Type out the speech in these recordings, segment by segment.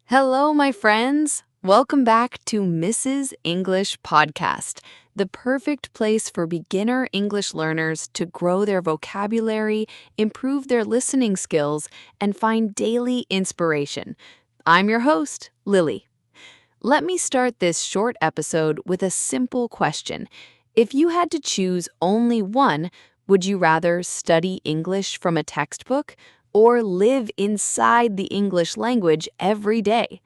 Hello, my friends. Welcome back to Mrs. English Podcast, the perfect place for beginner English learners to grow their vocabulary, improve their listening skills, and find daily inspiration. I'm your host, Lily. Let me start this short episode with a simple question. If you had to choose only one, would you rather study English from a textbook or live inside the English language every day?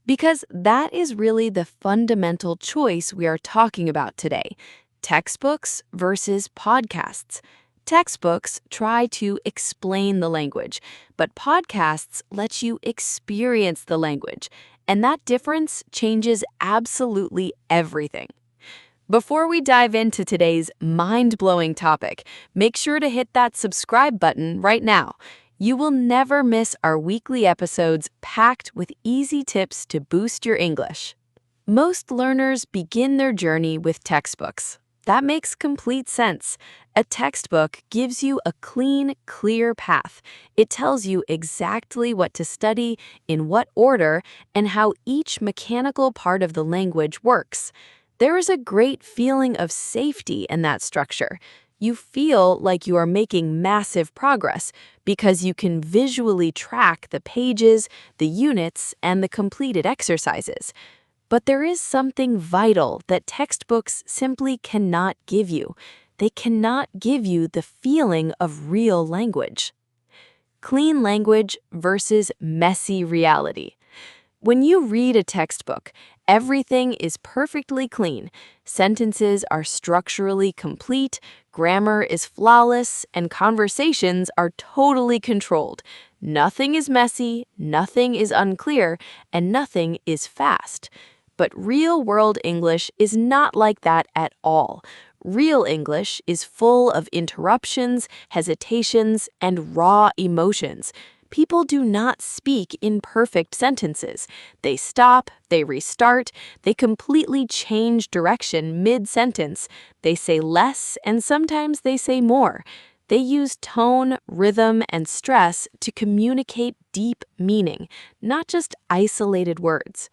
Because that is really the fundamental choice we are talking about today. Textbooks versus podcasts. Textbooks try to explain the language, but podcasts let you experience the language, and that difference changes absolutely everything. Before we dive into today's mind-blowing topic, make sure to hit that subscribe button right now. You will never miss our weekly episodes packed with easy tips to boost your English. Most learners begin their journey with textbooks. That makes complete sense. A textbook gives you a clean, clear path. It tells you exactly what to study, in what order, and how each mechanical part of the language works. There is a great feeling of safety in that structure. You feel like you are making massive progress because you can visually track the pages, the units, and the completed exercises. But there is something vital that textbooks simply cannot give you. They cannot give you the feeling of real language. Clean language versus messy reality. When you read a textbook, everything is perfectly clean. Sentences are structurally complete, grammar is flawless, and conversations are totally controlled. Nothing is messy, nothing is unclear, and nothing is fast. But real-world English is not like that at all. Real English is full of interruptions, hesitations, and raw emotions. People do not speak in perfect sentences. They stop, they restart, they completely change direction mid-sentence. They say less, and sometimes they say more. They use tone, rhythm, and stress to communicate deep meaning, not just isolated words.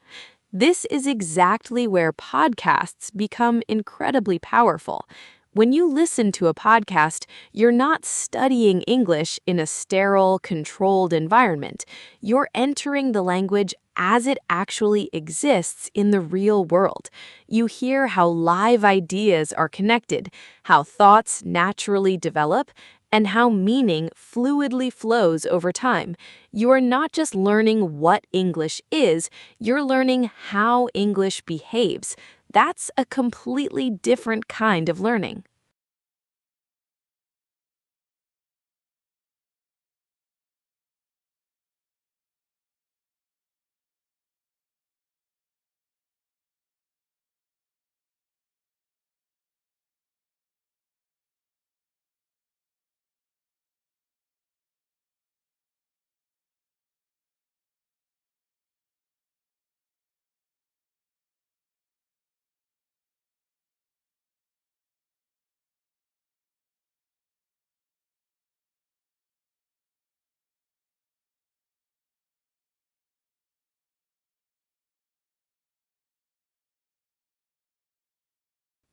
This is exactly where podcasts become incredibly powerful. When you listen to a podcast, you're not studying English in a sterile, controlled environment. You're entering the language as it actually exists in the real world. You hear how live ideas are connected, how thoughts naturally develop, and how meaning fluidly flows over time. You are not just learning what English is, you're learning how English behaves. That's a completely different kind of learning.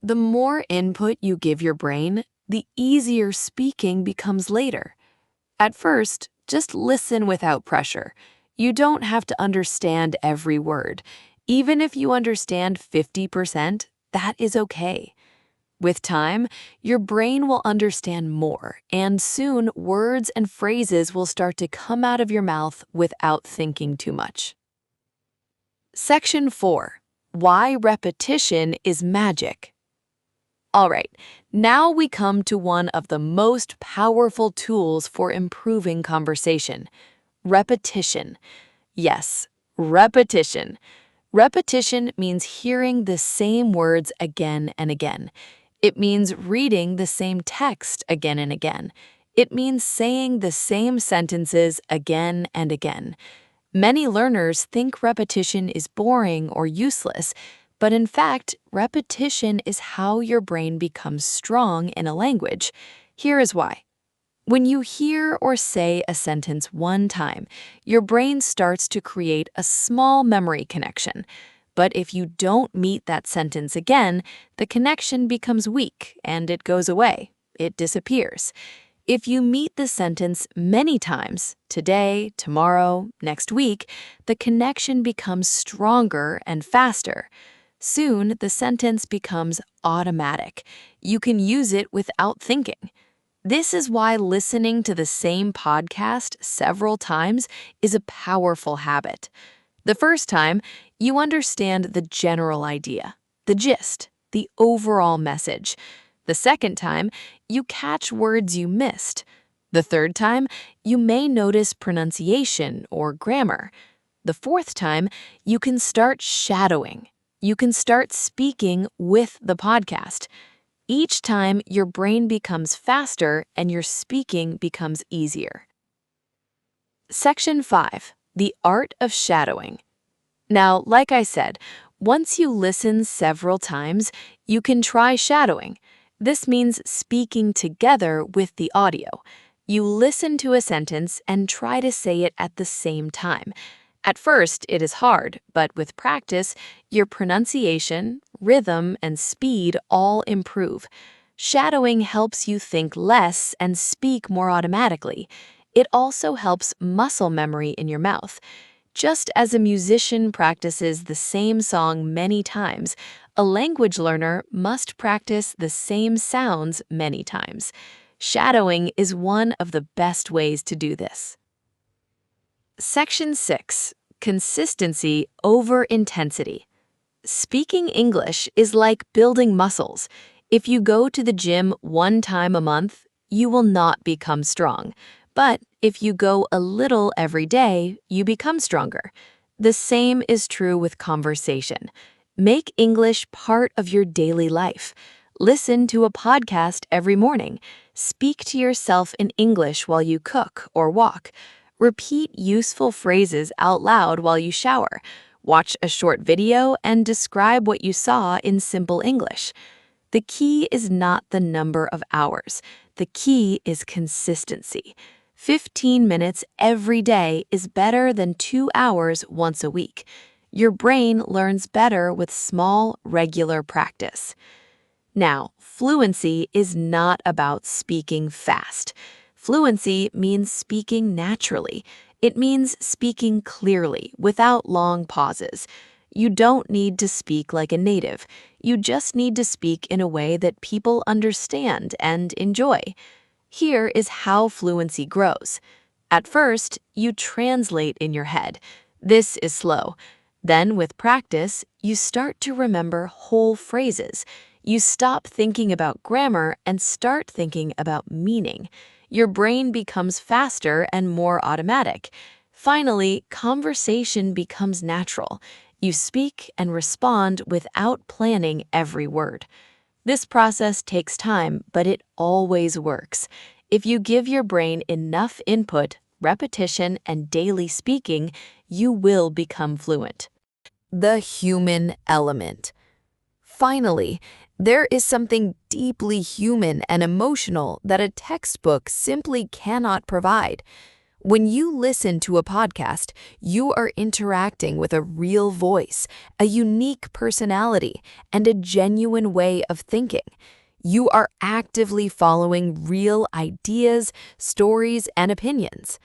The more input you give your brain, the easier speaking becomes later. At first, just listen without pressure. You don't have to understand every word. Even if you understand 50%, that is okay. With time, your brain will understand more, and soon words and phrases will start to come out of your mouth without thinking too much. Section 4. Why repetition is magic. All right, now we come to one of the most powerful tools for improving conversation: repetition. Yes, repetition. Repetition means hearing the same words again and again. It means reading the same text again and again. It means saying the same sentences again and again. Many learners think repetition is boring or useless, but in fact, repetition is how your brain becomes strong in a language. Here is why. When you hear or say a sentence one time, your brain starts to create a small memory connection. But if you don't meet that sentence again, the connection becomes weak and it goes away. It disappears. If you meet the sentence many times, today, tomorrow, next week, the connection becomes stronger and faster. Soon, the sentence becomes automatic. You can use it without thinking. This is why listening to the same podcast several times is a powerful habit. The first time, you understand the general idea, the gist, the overall message. The second time, you catch words you missed. The third time, you may notice pronunciation or grammar. The fourth time, you can start shadowing. You can start speaking with the podcast. Each time, your brain becomes faster and your speaking becomes easier. Section 5. The Art of Shadowing. Now, like I said, once you listen several times, you can try shadowing. This means speaking together with the audio. You listen to a sentence and try to say it at the same time. At first, it is hard, but with practice, your pronunciation, rhythm, and speed all improve. Shadowing helps you think less and speak more automatically. It also helps muscle memory in your mouth. Just as a musician practices the same song many times, a language learner must practice the same sounds many times. Shadowing is one of the best ways to do this. Section 6. Consistency over intensity. Speaking English is like building muscles. If you go to the gym one time a month, you will not become strong. But if you go a little every day, you become stronger. The same is true with conversation. Make English part of your daily life. Listen to a podcast every morning. Speak to yourself in English while you cook or walk. Repeat useful phrases out loud while you shower. Watch a short video and describe what you saw in simple English. The key is not the number of hours. The key is consistency. 15 minutes every day is better than 2 hours once a week. Your brain learns better with small, regular practice. Now, fluency is not about speaking fast. Fluency means speaking naturally. It means speaking clearly, without long pauses. You don't need to speak like a native. You just need to speak in a way that people understand and enjoy. Here is how fluency grows. At first, you translate in your head. This is slow. Then, with practice, you start to remember whole phrases. You stop thinking about grammar and start thinking about meaning. Your brain becomes faster and more automatic. Finally, conversation becomes natural. You speak and respond without planning every word. This process takes time, but it always works. If you give your brain enough input, repetition, and daily speaking, you will become fluent. The human element. Finally, there is something deeply human and emotional that a textbook simply cannot provide. When you listen to a podcast, you are interacting with a real voice, a unique personality, and a genuine way of thinking. You are actively following real ideas, stories, and opinions.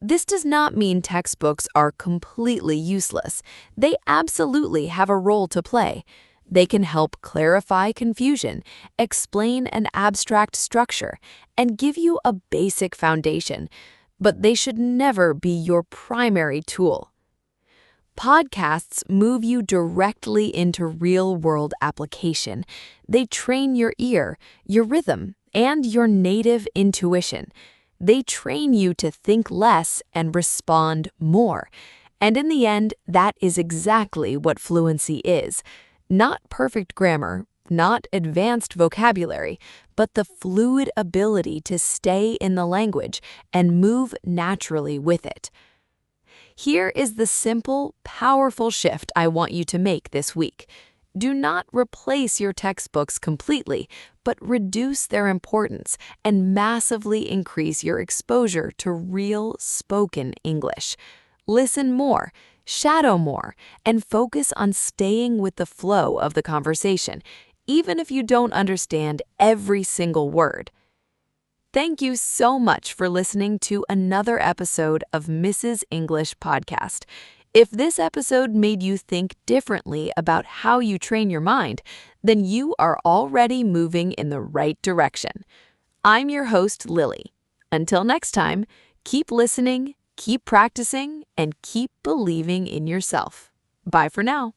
This does not mean textbooks are completely useless. They absolutely have a role to play. They can help clarify confusion, explain an abstract structure, and give you a basic foundation, but they should never be your primary tool. Podcasts move you directly into real-world application. They train your ear, your rhythm, and your native intuition. They train you to think less and respond more. And in the end, that is exactly what fluency is. Not perfect grammar, not advanced vocabulary, but the fluid ability to stay in the language and move naturally with it. Here is the simple, powerful shift I want you to make this week. Do not replace your textbooks completely, but reduce their importance and massively increase your exposure to real spoken English. Listen more, shadow more, and focus on staying with the flow of the conversation, even if you don't understand every single word. Thank you so much for listening to another episode of Mrs. English Podcast. If this episode made you think differently about how you train your mind, then you are already moving in the right direction. I'm your host, Lily. Until next time, keep listening, keep practicing, and keep believing in yourself. Bye for now.